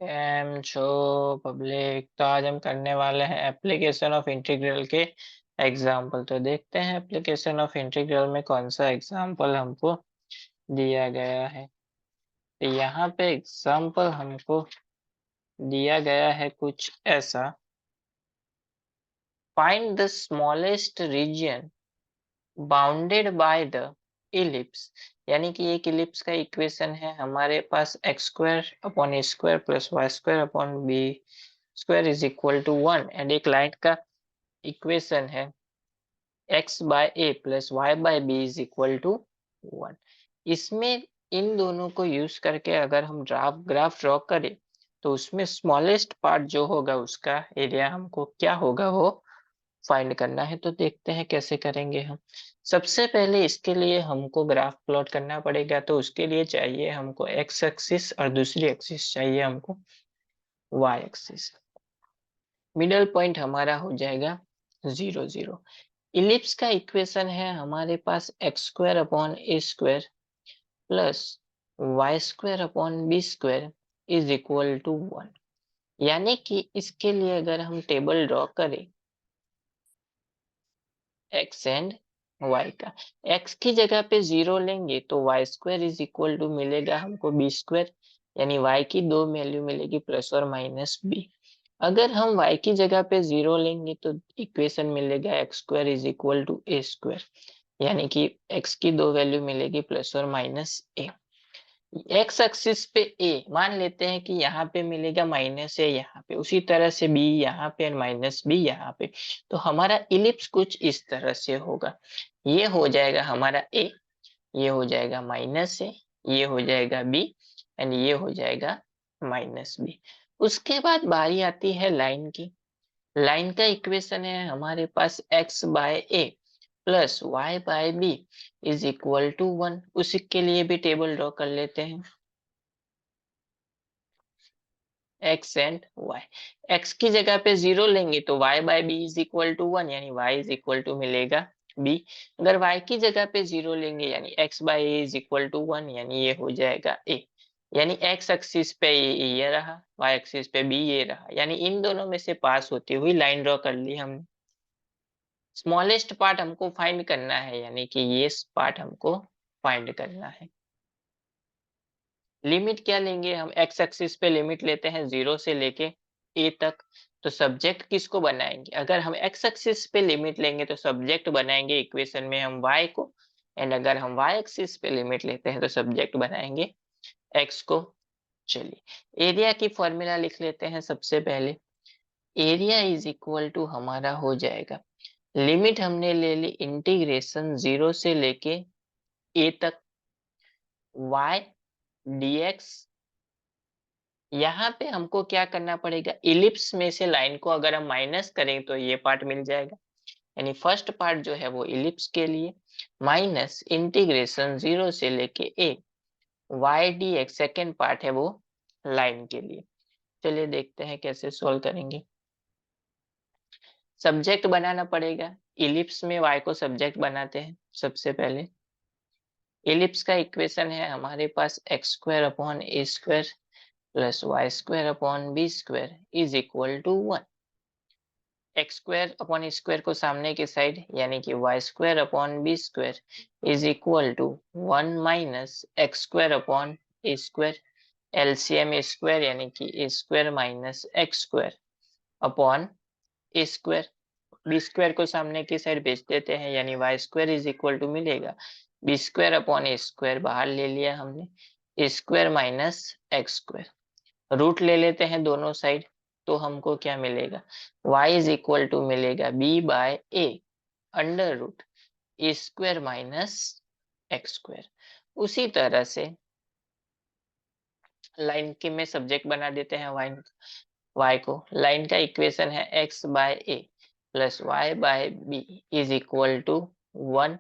M छो public. तो आज हम करने वाले हैं एप्लीकेशन ऑफ इंटीग्रल के एग्जाम्पल। तो देखते हैं एप्लीकेशन ऑफ इंटीग्रल में कौन सा एग्जाम्पल हमको दिया गया है। तो यहाँ पे एग्जाम्पल हमको दिया गया है कुछ ऐसा। Find the smallest region bounded by the ellipse. यानी कि एक इलिप्स का इक्वेशन है हमारे पास x square upon a square plus y square upon b square is equal to 1 and एक लाइन का इक्वेशन है x by A plus Y by B is equal to 1। इसमें इन दोनों को यूज करके अगर हम ग्राफ ड्रॉ करें तो उसमें स्मॉलेस्ट पार्ट जो होगा उसका एरिया हमको क्या होगा वो फाइंड करना है। तो देखते हैं कैसे करेंगे हम। सबसे पहले इसके लिए हमको ग्राफ प्लॉट करना पड़ेगा। तो उसके लिए चाहिए हमको एक्स एक्सिस और दूसरी एक्सिस चाहिए हमको वाई एक्सिस। मिडल पॉइंट हमारा हो जाएगा 0 0। इलिप्स का इक्वेशन है हमारे पास x square upon a square plus y square upon b square is equal to 1। यानी कि इसके लिए अगर हम टेबल ड्रॉ करें एक्स एंड वाई का, एक्स की जगह पे 0 लेंगे तो y square is equal to मिलेगा हमको बी स्क्वायर। यानी वाई की दो वैल्यू मिलेगी प्लस और माइनस बी। अगर हम y की जगह पे 0 लेंगे तो इक्वेशन मिलेगा X square is equal to A square. यानी कि x की दो वैल्यू मिलेगी प्लस और माइनस ए। एक्स एक्सिस पे a मान लेते हैं कि यहाँ पे मिलेगा माइनस ए, यहाँ पे उसी तरह से b यहाँ पे माइनस बी यहाँ पे। तो हमारा इलिप्स कुछ इस तरह से होगा। ये हो जाएगा हमारा a, ये हो जाएगा माइनस ए, ये हो जाएगा b एंड ये हो जाएगा माइनस बी। उसके बाद बारी आती है लाइन की। लाइन का इक्वेशन है हमारे पास x by A plus Y by B is equal to 1। उसी के लिए भी टेबल ड्रॉ कर लेते हैं x एंड y। x की जगह पे 0 लेंगे तो y by B is equal to 1, यानी y इज इक्वल टू मिलेगा b। अगर y की जगह पे 0 लेंगे यानी x by a is equal to 1, यानी ये हो जाएगा a। यानी x एक्सिस पे ये रहा, y एक्सिस पे b ये रहा। यानी इन दोनों में से पास होती हुई लाइन ड्रॉ कर ली हमने। स्मॉलेस्ट पार्ट हमको फाइंड करना है, यानी कि ये पार्ट हमको फाइंड करना है। लिमिट क्या लेंगे हम, एक्स एक्सिस पे लिमिट लेते हैं 0 से लेके a तक। तो सब्जेक्ट किसको बनाएंगे, अगर हम एक्स एक्सिस पे लिमिट लेंगे तो सब्जेक्ट बनाएंगे इक्वेशन में हम y को, एंड अगर हम y एक्सिस पे लिमिट लेते हैं तो सब्जेक्ट बनाएंगे x को। चलिए एरिया की फॉर्मूला लिख लेते हैं सबसे पहले। एरिया इज इक्वल टू हमारा हो जाएगा, लिमिट हमने ले ली इंटीग्रेशन 0 से लेके a तक y dx। यहाँ पे हमको क्या करना पड़ेगा, इलिप्स में से लाइन को अगर हम माइनस करें तो ये पार्ट मिल जाएगा। यानी फर्स्ट पार्ट जो है वो इलिप्स के लिए माइनस इंटीग्रेशन 0 से लेके a y dx second part है वो लाइन के लिए। चलिए देखते हैं कैसे सोल्व करेंगे। सब्जेक्ट बनाना पड़ेगा, इलिप्स में y को सब्जेक्ट बनाते हैं सबसे पहले। इलिप्स का इक्वेशन है हमारे पास x square upon a square plus y square upon b square is equal to 1। X square upon square को सामने की साइड, यानी कि y square upon b square is equal to 1 minus x square upon a square. LCM square यानी कि a square minus x square upon a square. B square को सामने की साइड भेज देते हैं, यानी y square is equal to मिलेगा b square upon a square, बाहर ले लिया हमने, a square minus x square. Root ले लेते हैं दोनों साइड, तो हमको क्या मिलेगा, y इज इक्वल टू मिलेगा b by a under root a square minus x square. उसी तरह से लाइन के में सब्जेक्ट बना देते हैं y को। लाइन का इक्वेशन है x by A plus Y by B is equal to 1।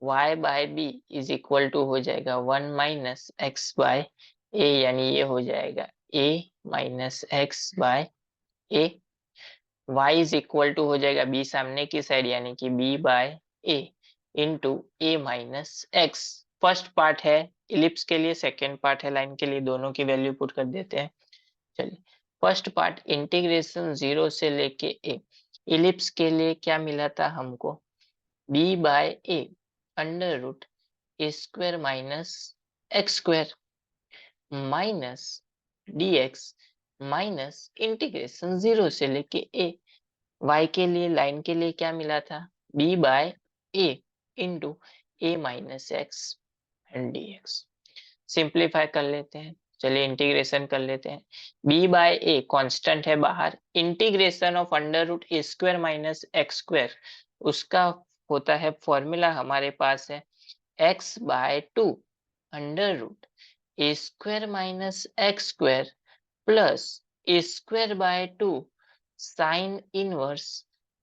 y by B is equal to हो जाएगा 1 माइनस एक्स बाय ए, यानी ये हो जाएगा a minus x by a. y is equal to हो जाएगा b सामने की साइड, यानी कि b by a into a minus x. First part है इलिप्स के लिए, सेकेंड पार्ट है लाइन के लिए, दोनों की वैल्यू पुट कर देते हैं। चलिए फर्स्ट पार्ट इंटीग्रेशन 0 से लेके ए। इलिप्स के लिए क्या मिला था हमको, b by a under root a square minus x square minus d x minus integration 0 से लेके ए। y के लिए, लाइन के लिए क्या मिला था, b by a into a minus x and d x. Simplify कर लेते हैं, चलिए इंटीग्रेशन कर लेते हैं। b बाय ए कॉन्स्टेंट है बाहर, integration of under root a square minus x square, उसका होता है फॉर्मूला हमारे पास है x by 2 under root a square minus x square plus a square by 2 sine inverse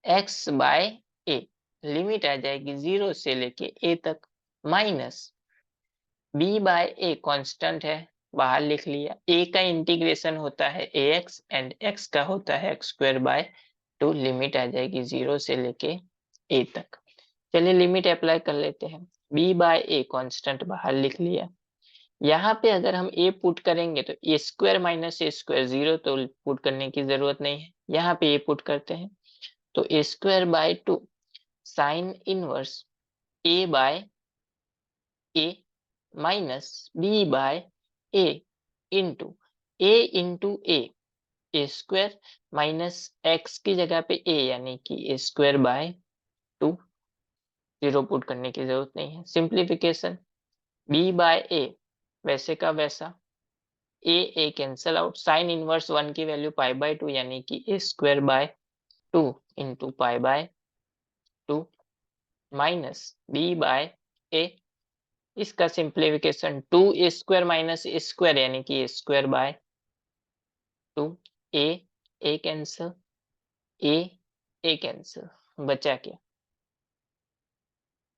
x by a. Limit आ जाएगी 0 से लेके a तक, minus b by a constant है बाहर लिख लिया, a का इंटीग्रेशन होता है ax एंड x का होता है x स्क्वायर बाय 2। लिमिट आ जाएगी 0 से लेके a तक। चलिए लिमिट अप्लाई कर लेते हैं, b बाय ए कांस्टेंट बाहर लिख लिया। यहाँ पे अगर हम a पुट करेंगे तो a square minus a square 0, तो पुट करने की जरूरत नहीं है, यहाँ पे a पुट करते हैं तो a square by 2 sine inverse a by a minus b by a into a square minus x की जगह पे ए यानी कि ए स्क्वायर बाय 2। 0 पुट करने की जरूरत नहीं है, सिंप्लीफिकेशन b बाय ए वैसे का वैसा, a cancel out, sine inverse 1 की वैल्यू पाई बाय 2 यानी कि a square by 2 into pi by 2 minus b by a, इसका simplification 2 a square minus a square यानी कि a square by 2, a cancel, a cancel, बचा क्या,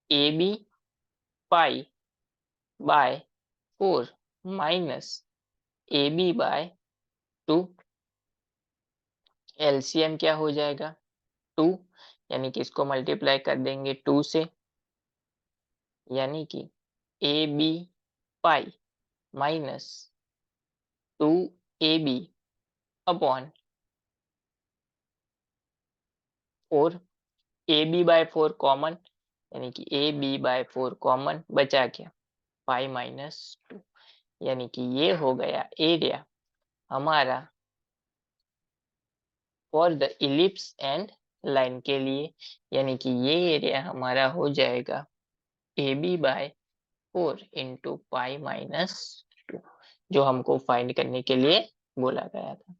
a b pi by 4 minus a b by 2। LCM क्या हो जाएगा 2, यानी कि इसको मल्टीप्लाई कर देंगे 2 से, यानी कि a b pi minus 2 a b upon 4, a b by 4 common, यानी कि ए बी बाय 4 कॉमन, बचा क्या पाई माइनस 2, यानी कि ये हो गया एरिया हमारा for the ellipse and line के लिए, यानी कि ये एरिया हमारा हो जाएगा a b by 4 into pi minus 2, जो हमको फाइंड करने के लिए बोला गया था।